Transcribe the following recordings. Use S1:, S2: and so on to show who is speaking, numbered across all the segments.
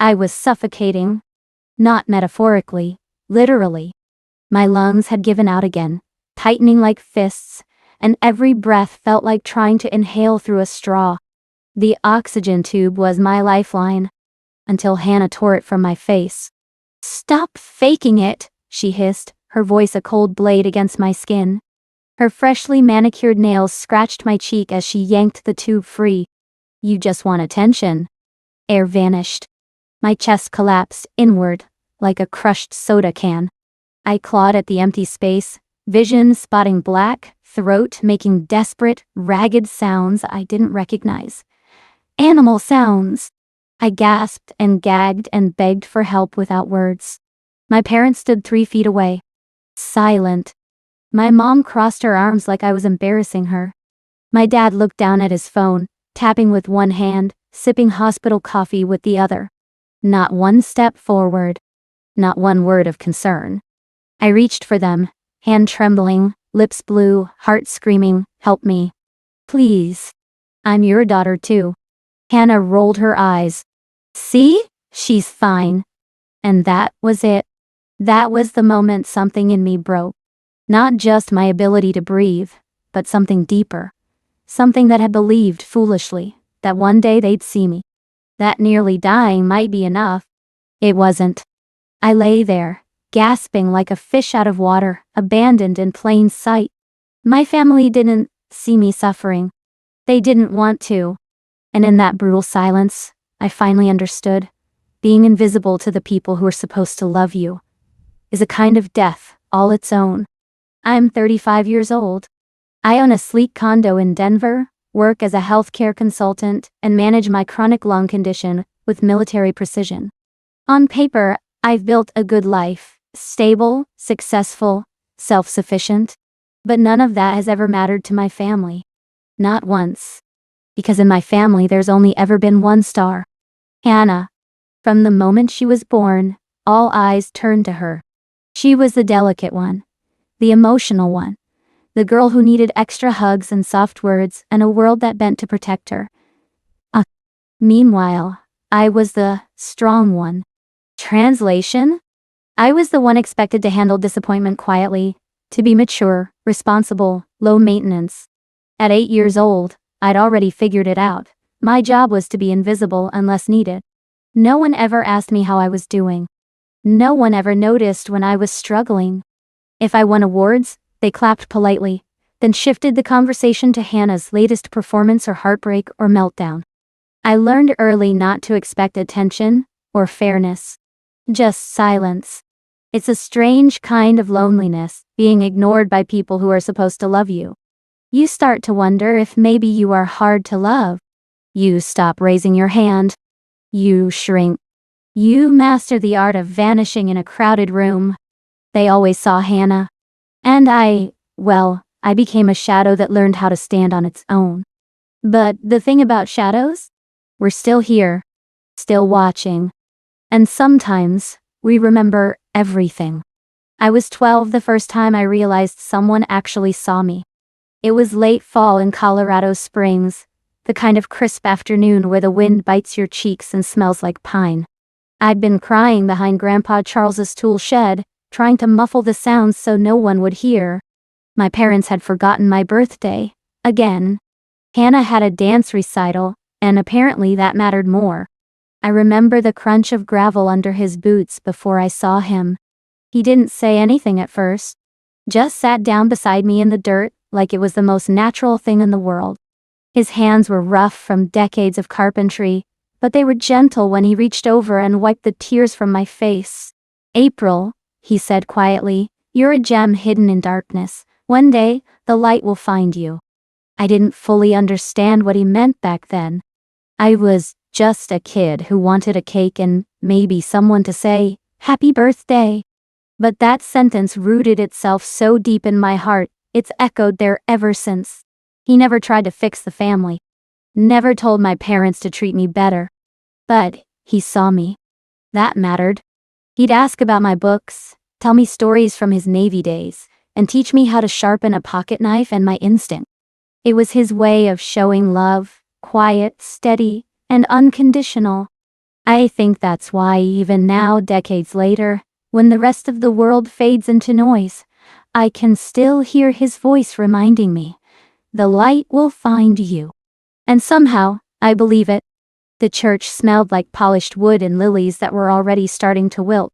S1: I was suffocating. Not metaphorically, literally. My lungs had given out again, tightening like fists, and every breath felt like trying to inhale through a straw. The oxygen tube was my lifeline, until Hannah tore it from my face. "Stop faking it," she hissed, her voice a cold blade against my skin. Her freshly manicured nails scratched my cheek as she yanked the tube free. "You just want attention." Air vanished. My chest collapsed inward, like a crushed soda can. I clawed at the empty space, vision spotting black, throat making desperate, ragged sounds I didn't recognize. Animal sounds. I gasped and gagged and begged for help without words. My parents stood 3 feet away, silent. My mom crossed her arms like I was embarrassing her. My dad looked down at his phone, tapping with one hand, sipping hospital coffee with the other. Not one step forward. Not one word of concern. I reached for them, hand trembling, lips blue, heart screaming, "Help me. Please. I'm your daughter too." Hannah rolled her eyes. "See? She's fine." And that was it. That was the moment something in me broke. Not just my ability to breathe, but something deeper. Something that had believed foolishly that one day they'd see me. That nearly dying might be enough. It wasn't. I lay there, gasping like a fish out of water, abandoned in plain sight. My family didn't see me suffering. They didn't want to. And in that brutal silence, I finally understood. Being invisible to the people who are supposed to love you is a kind of death all its own. I'm 35 years old. I own a sleek condo in Denver, work as a healthcare consultant, and manage my chronic lung condition with military precision. On paper, I've built a good life, stable, successful, self-sufficient. But none of that has ever mattered to my family. Not once. Because in my family there's only ever been one star. Hannah. From the moment she was born, all eyes turned to her. She was the delicate one. The emotional one. The girl who needed extra hugs and soft words and a world that bent to protect her. Meanwhile, I was the strong one. Translation? I was the one expected to handle disappointment quietly, to be mature, responsible, low maintenance. At 8 years old, I'd already figured it out. My job was to be invisible unless needed. No one ever asked me how I was doing. No one ever noticed when I was struggling. If I won awards, they clapped politely, then shifted the conversation to Hannah's latest performance or heartbreak or meltdown. I learned early not to expect attention or fairness. Just silence. It's a strange kind of loneliness, being ignored by people who are supposed to love you. You start to wonder if maybe you are hard to love. You stop raising your hand. You shrink. You master the art of vanishing in a crowded room. They always saw Hannah. And I became a shadow that learned how to stand on its own. But the thing about shadows? We're still here. Still watching. And sometimes, we remember everything. I was 12 the first time I realized someone actually saw me. It was late fall in Colorado Springs, the kind of crisp afternoon where the wind bites your cheeks and smells like pine. I'd been crying behind Grandpa Charles's tool shed, trying to muffle the sounds so no one would hear. My parents had forgotten my birthday, again. Hannah had a dance recital, and apparently that mattered more. I remember the crunch of gravel under his boots before I saw him. He didn't say anything at first. Just sat down beside me in the dirt, like it was the most natural thing in the world. His hands were rough from decades of carpentry, but they were gentle when he reached over and wiped the tears from my face. "April," he said quietly, "you're a gem hidden in darkness. One day, the light will find you." I didn't fully understand what he meant back then. I was just a kid who wanted a cake and maybe someone to say, "Happy birthday." But that sentence rooted itself so deep in my heart, it's echoed there ever since. He never tried to fix the family. Never told my parents to treat me better. But he saw me. That mattered. He'd ask about my books, tell me stories from his Navy days, and teach me how to sharpen a pocket knife and my instinct. It was his way of showing love, quiet, steady, and unconditional. I think that's why even now, decades later, when the rest of the world fades into noise, I can still hear his voice reminding me, the light will find you. And somehow, I believe it. The church smelled like polished wood and lilies that were already starting to wilt.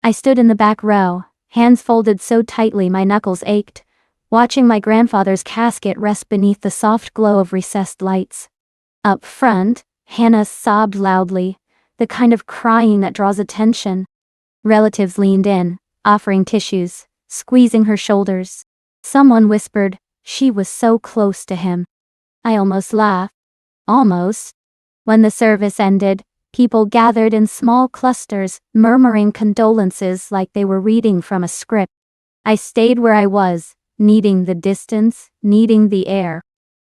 S1: I stood in the back row, hands folded so tightly my knuckles ached, watching my grandfather's casket rest beneath the soft glow of recessed lights. Up front, Hannah sobbed loudly, the kind of crying that draws attention. Relatives leaned in, offering tissues, squeezing her shoulders. Someone whispered, she was so close to him. I almost laughed. Almost. When the service ended, people gathered in small clusters, murmuring condolences like they were reading from a script. I stayed where I was, needing the distance, needing the air.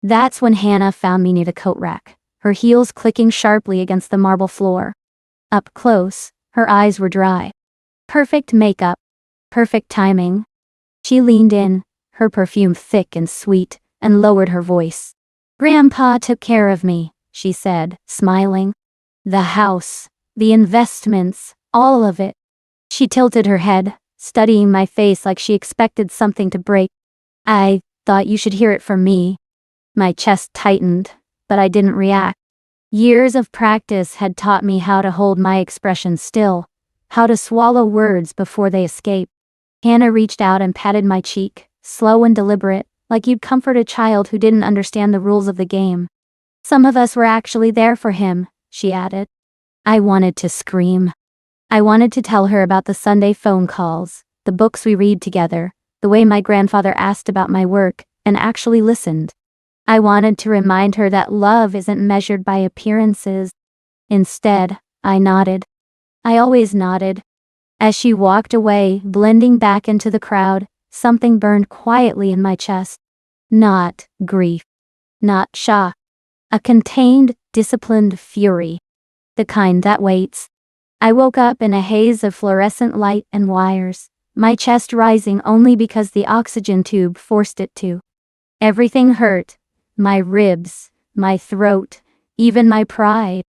S1: That's when Hannah found me near the coat rack, her heels clicking sharply against the marble floor. Up close, her eyes were dry. Perfect makeup. Perfect timing. She leaned in, her perfume thick and sweet, and lowered her voice. Grandpa took care of me, she said, smiling. The house, the investments, all of it. She tilted her head, studying my face like she expected something to break. I thought you should hear it from me. My chest tightened, but I didn't react. Years of practice had taught me how to hold my expression still, how to swallow words before they escape. Hannah reached out and patted my cheek, slow and deliberate, like you'd comfort a child who didn't understand the rules of the game. Some of us were actually there for him, she added. I wanted to scream. I wanted to tell her about the Sunday phone calls, the books we read together, the way my grandfather asked about my work and actually listened. I wanted to remind her that love isn't measured by appearances. Instead, I nodded. I always nodded. As she walked away, blending back into the crowd, something burned quietly in my chest. Not grief. Not shock. A contained, disciplined fury. The kind that waits. I woke up in a haze of fluorescent light and wires, my chest rising only because the oxygen tube forced it to. Everything hurt. My ribs, my throat, even my pride.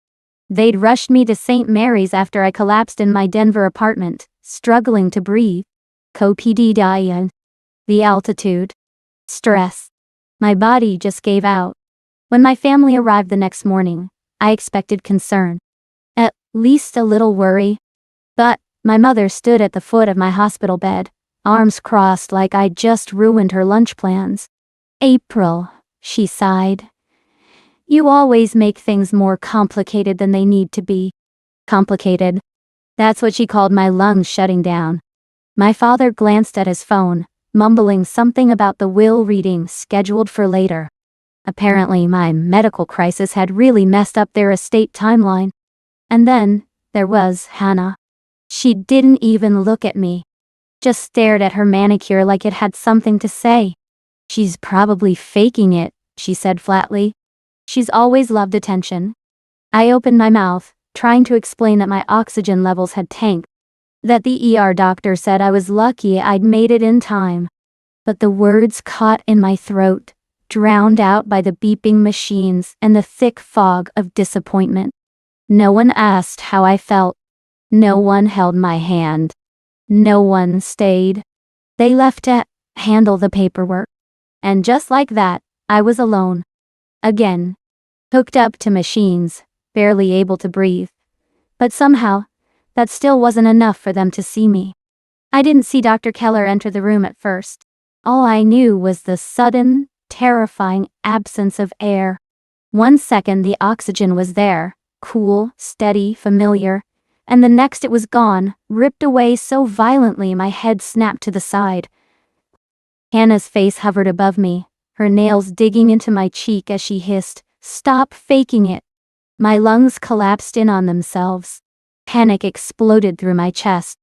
S1: They'd rushed me to St. Mary's after I collapsed in my Denver apartment, struggling to breathe. Co-PD. The altitude. Stress. My body just gave out. When my family arrived the next morning, I expected concern. At least a little worry. But my mother stood at the foot of my hospital bed, arms crossed like I'd just ruined her lunch plans. April, she sighed. You always make things more complicated than they need to be. Complicated. That's what she called my lungs shutting down. My father glanced at his phone, mumbling something about the will reading scheduled for later. Apparently my medical crisis had really messed up their estate timeline. And then, there was Hannah. She didn't even look at me. Just stared at her manicure like it had something to say. She's probably faking it, she said flatly. She's always loved attention. I opened my mouth, trying to explain that my oxygen levels had tanked. That the ER doctor said I was lucky I'd made it in time. But the words caught in my throat, drowned out by the beeping machines and the thick fog of disappointment. No one asked how I felt. No one held my hand. No one stayed. They left to handle the paperwork. And just like that, I was alone. Again. Hooked up to machines, barely able to breathe. But somehow, that still wasn't enough for them to see me. I didn't see Dr. Keller enter the room at first. All I knew was the sudden, terrifying absence of air. 1 second the oxygen was there, cool, steady, familiar, and the next it was gone, ripped away so violently my head snapped to the side. Hannah's face hovered above me, her nails digging into my cheek as she hissed, "Stop faking it." My lungs collapsed in on themselves. Panic exploded through my chest.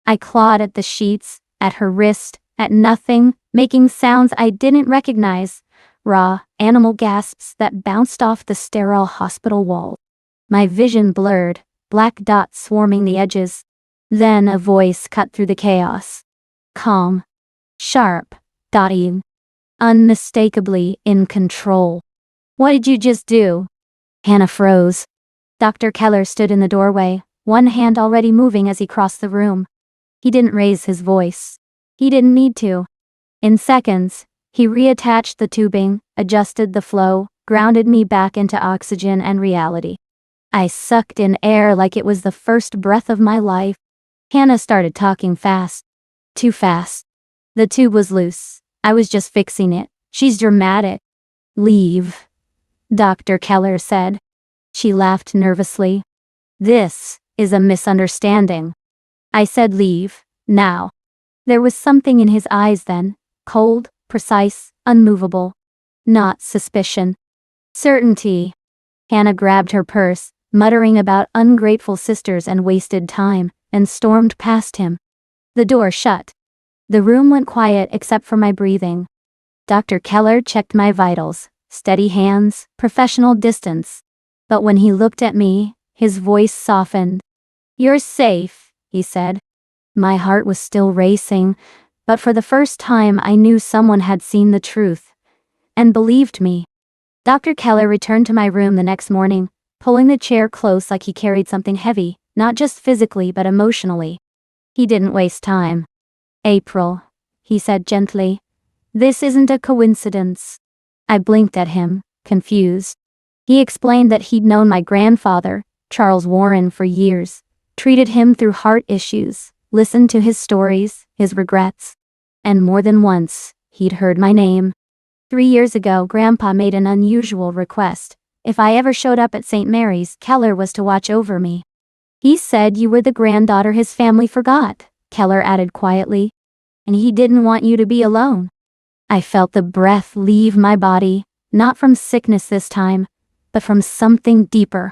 S1: I clawed at the sheets, at her wrist, at nothing, making sounds I didn't recognize, raw, animal gasps that bounced off the sterile hospital wall. My vision blurred, black dots swarming the edges. Then a voice cut through the chaos. Calm. Sharp. Dotty. Unmistakably in control. "What did you just do?" Hannah froze. Dr. Keller stood in the doorway, one hand already moving as he crossed the room. He didn't raise his voice. He didn't need to. In seconds, he reattached the tubing, adjusted the flow, grounded me back into oxygen and reality. I sucked in air like it was the first breath of my life. Hannah started talking fast. Too fast. The tube was loose. I was just fixing it. She's dramatic. Leave, Dr. Keller said. She laughed nervously. This is a misunderstanding. I said leave, now. There was something in his eyes then, cold, precise, unmovable. Not suspicion. Certainty. Hannah grabbed her purse, muttering about ungrateful sisters and wasted time, and stormed past him. The door shut. The room went quiet except for my breathing. Dr. Keller checked my vitals, steady hands, professional distance. But when he looked at me, his voice softened. You're safe, he said. My heart was still racing, but for the first time I knew someone had seen the truth and believed me. Dr. Keller returned to my room the next morning, pulling the chair close like he carried something heavy, not just physically but emotionally. He didn't waste time. April, he said gently. This isn't a coincidence. I blinked at him, confused. He explained that he'd known my grandfather, Charles Warren, for years, treated him through heart issues, listened to his stories, his regrets. And more than once, he'd heard my name. 3 years ago, Grandpa made an unusual request. If I ever showed up at St. Mary's, Keller was to watch over me. He said you were the granddaughter his family forgot, Keller added quietly. And he didn't want you to be alone. I felt the breath leave my body, not from sickness this time, but from something deeper.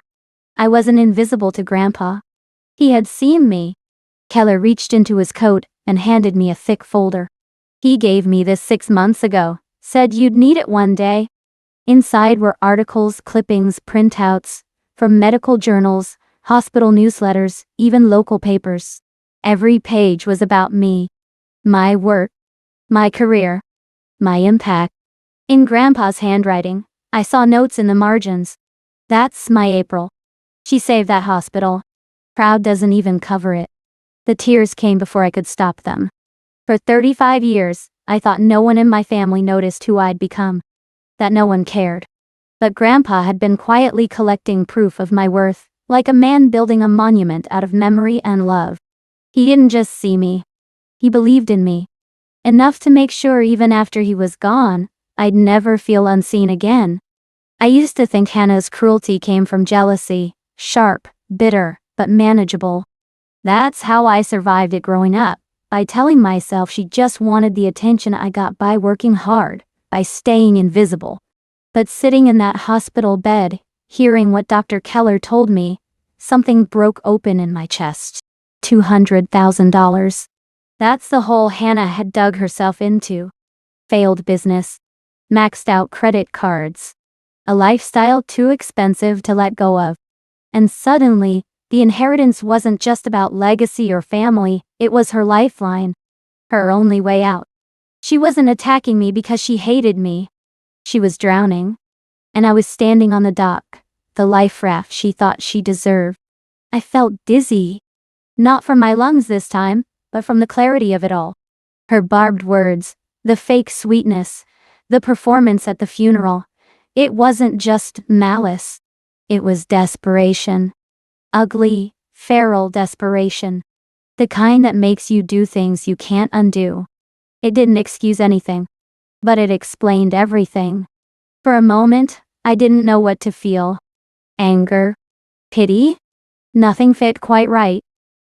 S1: I wasn't invisible to Grandpa. He had seen me. Keller reached into his coat and handed me a thick folder. He gave me this 6 months ago, said you'd need it one day. Inside were articles, clippings, printouts, from medical journals, hospital newsletters, even local papers. Every page was about me. My work. My career. My impact. In Grandpa's handwriting, I saw notes in the margins. That's my April. She saved that hospital. Proud doesn't even cover it. The tears came before I could stop them. For 35 years, I thought no one in my family noticed who I'd become. That no one cared. But Grandpa had been quietly collecting proof of my worth, like a man building a monument out of memory and love. He didn't just see me. He believed in me. Enough to make sure even after he was gone, I'd never feel unseen again. I used to think Hannah's cruelty came from jealousy, sharp, bitter, but manageable. That's how I survived it growing up, by telling myself she just wanted the attention I got by working hard, by staying invisible. But sitting in that hospital bed, hearing what Dr. Keller told me, something broke open in my chest. $200,000. That's the hole Hannah had dug herself into. Failed business. Maxed out credit cards. A lifestyle too expensive to let go of. And suddenly, the inheritance wasn't just about legacy or family, it was her lifeline. Her only way out. She wasn't attacking me because she hated me. She was drowning. And I was standing on the dock, the life raft she thought she deserved. I felt dizzy. Not from my lungs this time, but from the clarity of it all. Her barbed words, the fake sweetness, the performance at the funeral. It wasn't just malice. It was desperation. Ugly, feral desperation. The kind that makes you do things you can't undo. It didn't excuse anything, but it explained everything. For a moment, I didn't know what to feel. Anger? Pity? Nothing fit quite right.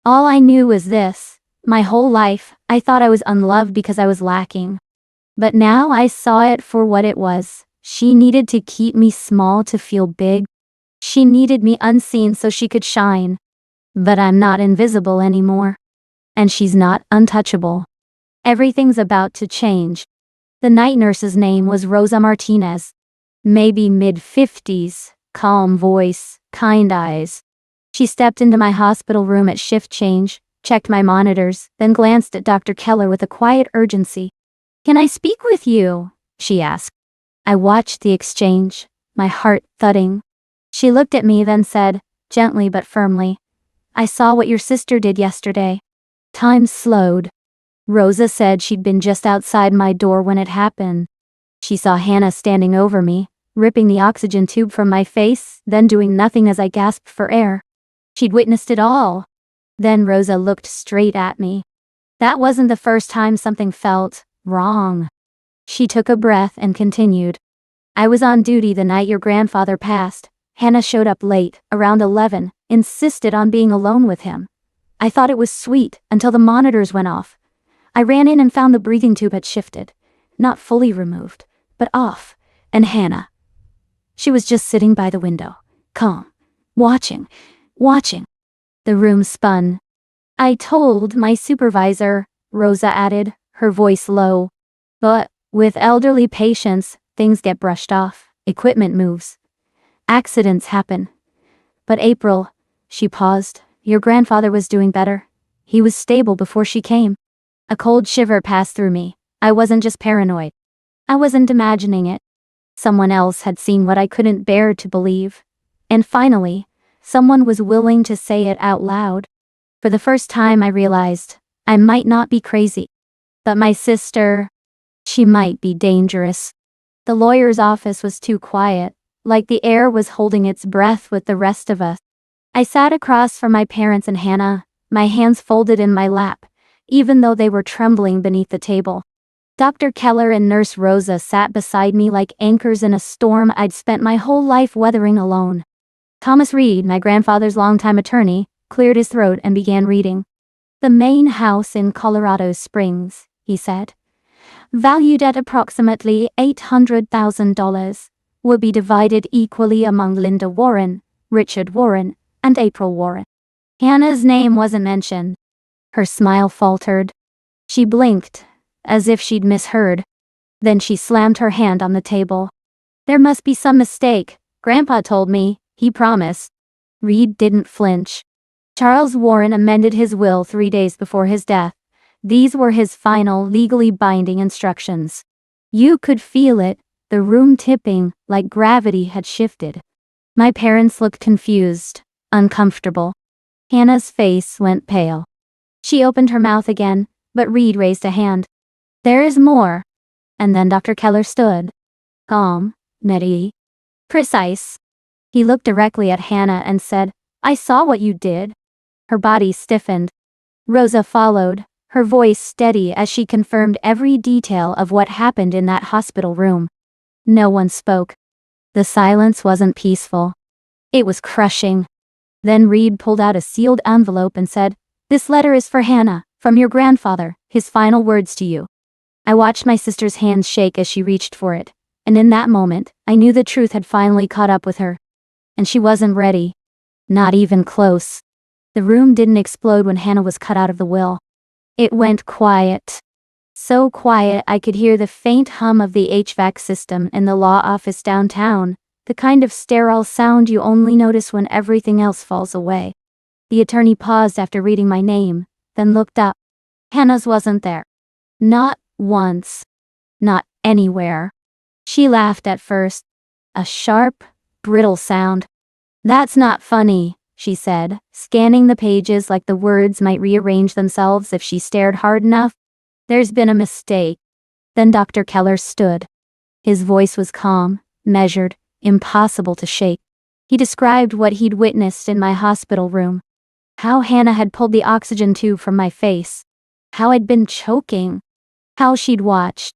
S1: All I knew was this. My whole life, I thought I was unloved because I was lacking. But now I saw it for what it was. She needed to keep me small to feel big. She needed me unseen so she could shine. But I'm not invisible anymore. And she's not untouchable. Everything's about to change. The night nurse's name was Rosa Martinez. Maybe mid-50s, calm voice, kind eyes. She stepped into my hospital room at shift change, checked my monitors, then glanced at Dr. Keller with a quiet urgency. "Can I speak with you?" she asked. I watched the exchange, my heart thudding. She looked at me then said, gently but firmly. I saw what your sister did yesterday. Time slowed. Rosa said she'd been just outside my door when it happened. She saw Hannah standing over me, ripping the oxygen tube from my face, then doing nothing as I gasped for air. She'd witnessed it all. Then Rosa looked straight at me. That wasn't the first time something felt wrong. She took a breath and continued. I was on duty the night your grandfather passed. Hannah showed up late, around 11, insisted on being alone with him. I thought it was sweet until the monitors went off. I ran in and found the breathing tube had shifted. Not fully removed, but off. And Hannah. She was just sitting by the window, calm, watching. The room spun. I told my supervisor, Rosa added, her voice low. But with elderly patients, things get brushed off, equipment moves. Accidents happen. But April, she paused, your grandfather was doing better. He was stable before she came. A cold shiver passed through me. I wasn't just paranoid. I wasn't imagining it. Someone else had seen what I couldn't bear to believe. And finally, someone was willing to say it out loud. For the first time I realized, I might not be crazy. But my sister, she might be dangerous. The lawyer's office was too quiet, like the air was holding its breath with the rest of us. I sat across from my parents and Hannah, my hands folded in my lap, even though they were trembling beneath the table. Dr. Keller and Nurse Rosa sat beside me like anchors in a storm I'd spent my whole life weathering alone. Thomas Reed, my grandfather's longtime attorney, cleared his throat and began reading. The main house in Colorado Springs, he said, valued at approximately $800,000, would be divided equally among Linda Warren, Richard Warren, and April Warren. Hannah's name wasn't mentioned. Her smile faltered. She blinked, as if she'd misheard. Then she slammed her hand on the table. There must be some mistake. Grandpa told me, he promised. Reed didn't flinch. Charles Warren amended his will 3 days before his death. These were his final, legally binding instructions. You could feel it, the room tipping, like gravity had shifted. My parents looked confused, uncomfortable. Hannah's face went pale. She opened her mouth again, but Reed raised a hand. There is more. And then Dr. Keller stood. Calm, steady, precise. He looked directly at Hannah and said, I saw what you did. Her body stiffened. Rosa followed, her voice steady as she confirmed every detail of what happened in that hospital room. No one spoke. The silence wasn't peaceful. It was crushing. Then Reed pulled out a sealed envelope and said, This letter is for Hannah, from your grandfather, his final words to you. I watched my sister's hands shake as she reached for it, and in that moment, I knew the truth had finally caught up with her. And she wasn't ready. Not even close. The room didn't explode when Hannah was cut out of the will. It went quiet. So quiet I could hear the faint hum of the HVAC system in the law office downtown, the kind of sterile sound you only notice when everything else falls away. The attorney paused after reading my name, then looked up. Hannah's wasn't there. Not once. Not anywhere. She laughed at first. A sharp, brittle sound. That's not funny, she said, scanning the pages like the words might rearrange themselves if she stared hard enough. There's been a mistake. Then Dr. Keller stood. His voice was calm, measured, impossible to shake. He described what he'd witnessed in my hospital room. How Hannah had pulled the oxygen tube from my face. How I'd been choking. How she'd watched.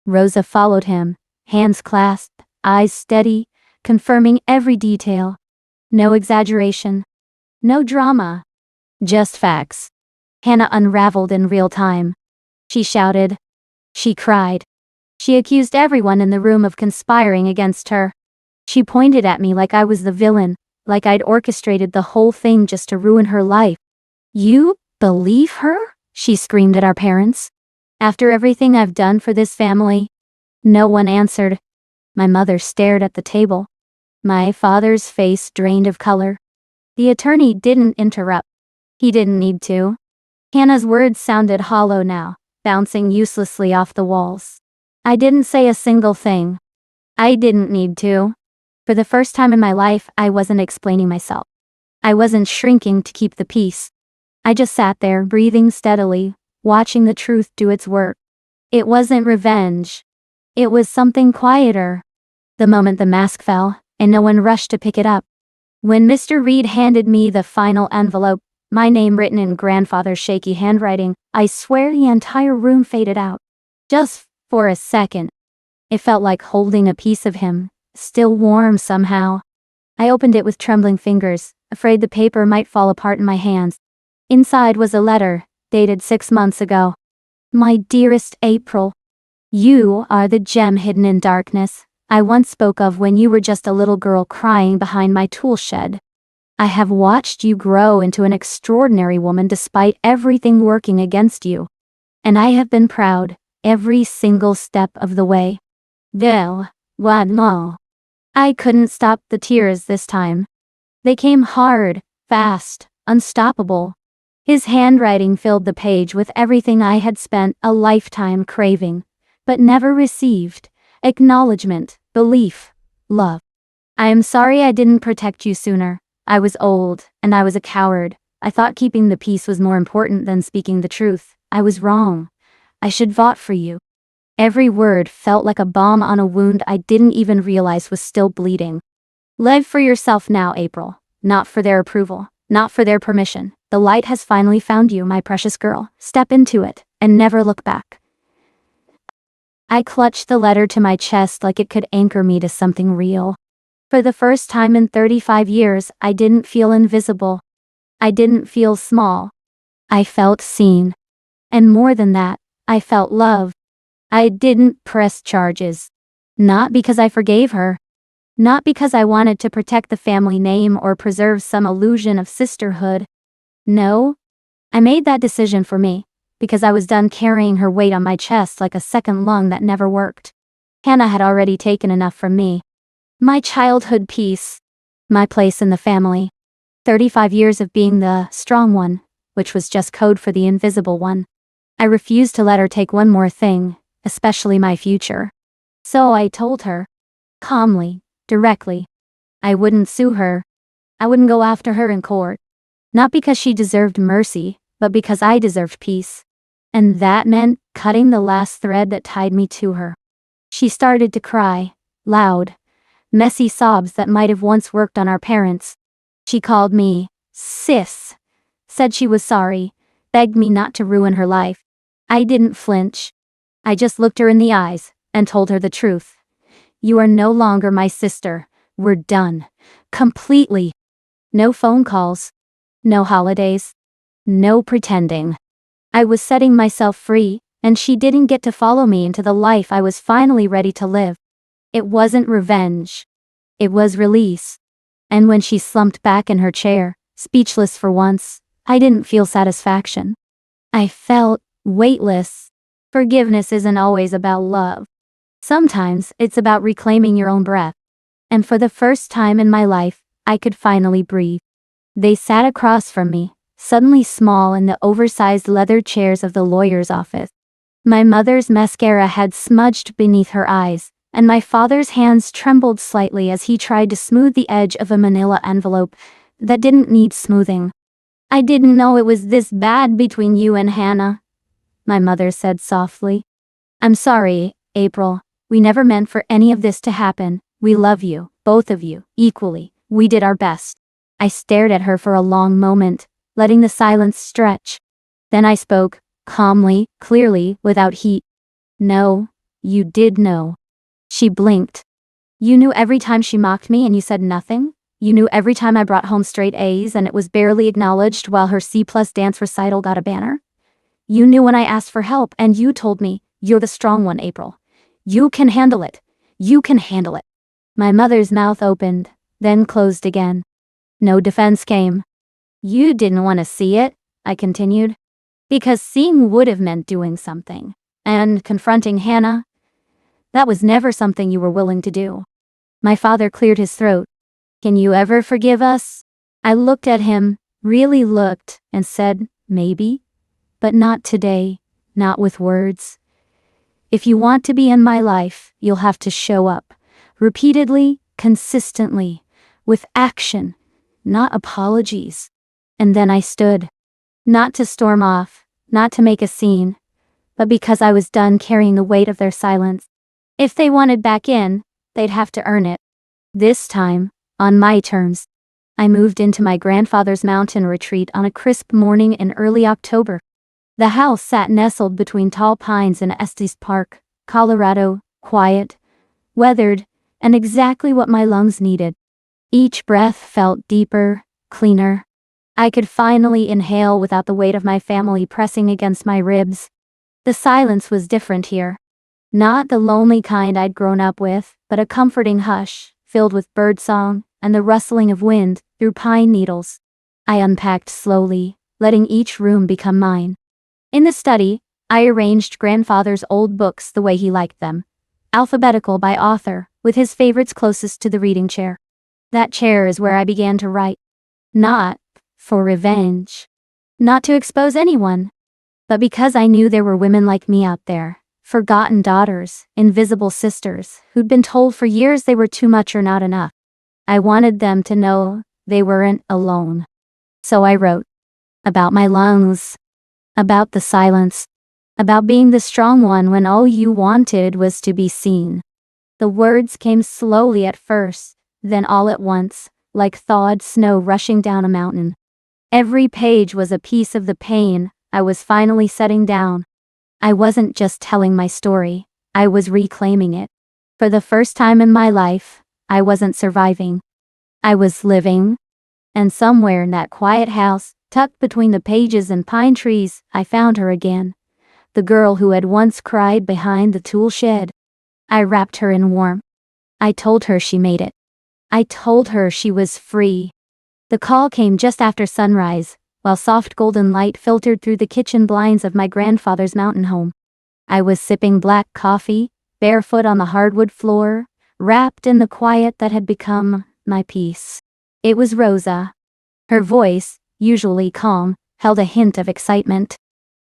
S1: Rosa followed him, hands clasped, eyes steady, confirming every detail. No exaggeration. No drama. Just facts. Hannah unraveled in real time. She shouted. She cried. She accused everyone in the room of conspiring against her. She pointed at me like I was the villain, like I'd orchestrated the whole thing just to ruin her life. You believe her? She screamed at our parents. After everything I've done for this family? No one answered. My mother stared at the table. My father's face drained of color. The attorney didn't interrupt. He didn't need to. Hannah's words sounded hollow now, bouncing uselessly off the walls. I didn't say a single thing. I didn't need to. For the first time in my life, I wasn't explaining myself. I wasn't shrinking to keep the peace. I just sat there, breathing steadily, watching the truth do its work. It wasn't revenge. It was something quieter. The moment the mask fell, and no one rushed to pick it up. When Mr. Reed handed me the final envelope, my name written in grandfather's shaky handwriting, I swear the entire room faded out. Just for a second. It felt like holding a piece of him, still warm somehow. I opened it with trembling fingers, afraid the paper might fall apart in my hands. Inside was a letter, dated 6 months ago. My dearest April, you are the gem hidden in darkness I once spoke of when you were just a little girl crying behind my tool shed. I have watched you grow into an extraordinary woman despite everything working against you. And I have been proud, every single step of the way. Well, what no. I couldn't stop the tears this time. They came hard, fast, unstoppable. His handwriting filled the page with everything I had spent a lifetime craving, but never received: acknowledgement, belief, love. I am sorry I didn't protect you sooner. I was old, and I was a coward. I thought keeping the peace was more important than speaking the truth. I was wrong. I should fought for you. Every word felt like a balm on a wound I didn't even realize was still bleeding. Live for yourself now, April. Not for their approval, not for their permission. The light has finally found you, my precious girl. Step into it, and never look back. I clutched the letter to my chest like it could anchor me to something real. For the first time in 35 years, I didn't feel invisible. I didn't feel small. I felt seen. And more than that, I felt love. I didn't press charges. Not because I forgave her. Not because I wanted to protect the family name or preserve some illusion of sisterhood. No. I made that decision for me, because I was done carrying her weight on my chest like a second lung that never worked. Hannah had already taken enough from me. My childhood peace. My place in the family. 35 years of being the strong one, which was just code for the invisible one. I refused to let her take one more thing, especially my future. So I told her, calmly, directly, I wouldn't sue her. I wouldn't go after her in court. Not because she deserved mercy, but because I deserved peace. And that meant cutting the last thread that tied me to her. She started to cry, loud, messy sobs that might have once worked on our parents. She called me sis, said she was sorry, begged me not to ruin her life. I didn't flinch. I just looked her in the eyes and told her the truth. You are no longer my sister. We're done. Completely. No phone calls. No holidays. No pretending. I was setting myself free, and she didn't get to follow me into the life I was finally ready to live. It wasn't revenge. It was release. And when she slumped back in her chair, speechless for once, I didn't feel satisfaction. I felt weightless. Forgiveness isn't always about love. Sometimes it's about reclaiming your own breath. And for the first time in my life, I could finally breathe. They sat across from me, suddenly small in the oversized leather chairs of the lawyer's office. My mother's mascara had smudged beneath her eyes, and my father's hands trembled slightly as he tried to smooth the edge of a manila envelope that didn't need smoothing. I didn't know it was this bad between you and Hannah, my mother said softly. I'm sorry, April. We never meant for any of this to happen. We love you, both of you, equally. We did our best. I stared at her for a long moment, letting the silence stretch. Then I spoke, calmly, clearly, without heat. No, you did know. She blinked. You knew every time she mocked me and you said nothing? You knew every time I brought home straight A's and it was barely acknowledged while her C+ dance recital got a banner? You knew when I asked for help and you told me, you're the strong one, April. You can handle it. You can handle it. My mother's mouth opened, then closed again. No defense came. You didn't want to see it, I continued. Because seeing would have meant doing something. And confronting Hannah, that was never something you were willing to do. My father cleared his throat. Can you ever forgive us? I looked at him, really looked, and said, maybe. But not today, not with words. If you want to be in my life, you'll have to show up. Repeatedly, consistently, with action. not apologies. And then I stood. Not to storm off, not to make a scene, but because I was done carrying the weight of their silence. If they wanted back in, they'd have to earn it. This time, on my terms. I moved into my grandfather's mountain retreat on a crisp morning in early October. The house sat nestled between tall pines in Estes Park, Colorado, quiet, weathered, and exactly what my lungs needed. Each breath felt deeper, cleaner. I could finally inhale without the weight of my family pressing against my ribs. The silence was different here. Not the lonely kind I'd grown up with, but a comforting hush, filled with birdsong and the rustling of wind through pine needles. I unpacked slowly, letting each room become mine. In the study, I arranged grandfather's old books the way he liked them, alphabetical by author, with his favorites closest to the reading chair. That chair is where I began to write. Not for revenge. Not to expose anyone. But because I knew there were women like me out there, forgotten daughters, invisible sisters, who'd been told for years they were too much or not enough. I wanted them to know they weren't alone. So I wrote. About my lungs. About the silence. About being the strong one when all you wanted was to be seen. The words came slowly at first, then all at once, like thawed snow rushing down a mountain. Every page was a piece of the pain I was finally setting down. I wasn't just telling my story, I was reclaiming it. For the first time in my life, I wasn't surviving. I was living. And somewhere in that quiet house, tucked between the pages and pine trees, I found her again. The girl who had once cried behind the tool shed. I wrapped her in warmth. I told her she made it. I told her she was free. The call came just after sunrise, while soft golden light filtered through the kitchen blinds of my grandfather's mountain home. I was sipping black coffee, barefoot on the hardwood floor, wrapped in the quiet that had become my peace. It was Rosa. Her voice, usually calm, held a hint of excitement.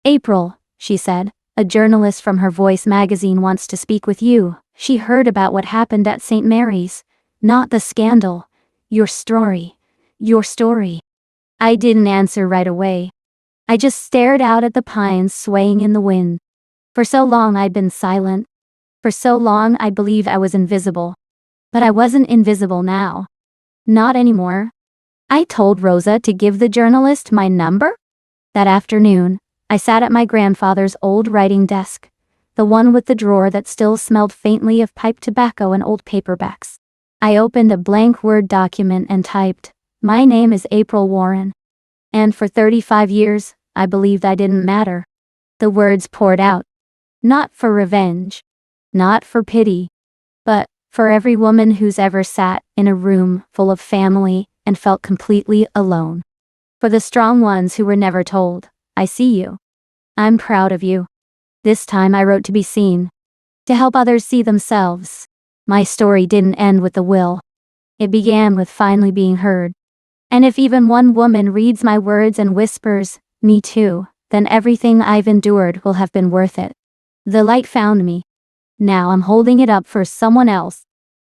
S1: April, she said, a journalist from Her Voice magazine wants to speak with you. She heard about what happened at St. Mary's. Not the scandal. Your story. Your story. I didn't answer right away. I just stared out at the pines swaying in the wind. For so long I'd been silent. For so long I believed I was invisible. But I wasn't invisible now. Not anymore. I told Rosa to give the journalist my number. That afternoon, I sat at my grandfather's old writing desk, the one with the drawer that still smelled faintly of pipe tobacco and old paperbacks. I opened a blank Word document and typed, "My name is April Warren." And for 35 years, I believed I didn't matter. The words poured out. Not for revenge. Not for pity. But for every woman who's ever sat in a room full of family and felt completely alone. For the strong ones who were never told, "I see you. I'm proud of you." This time I wrote to be seen. To help others see themselves. My story didn't end with the will. It began with finally being heard. And if even one woman reads my words and whispers, "Me too," then everything I've endured will have been worth it. The light found me. Now I'm holding it up for someone else,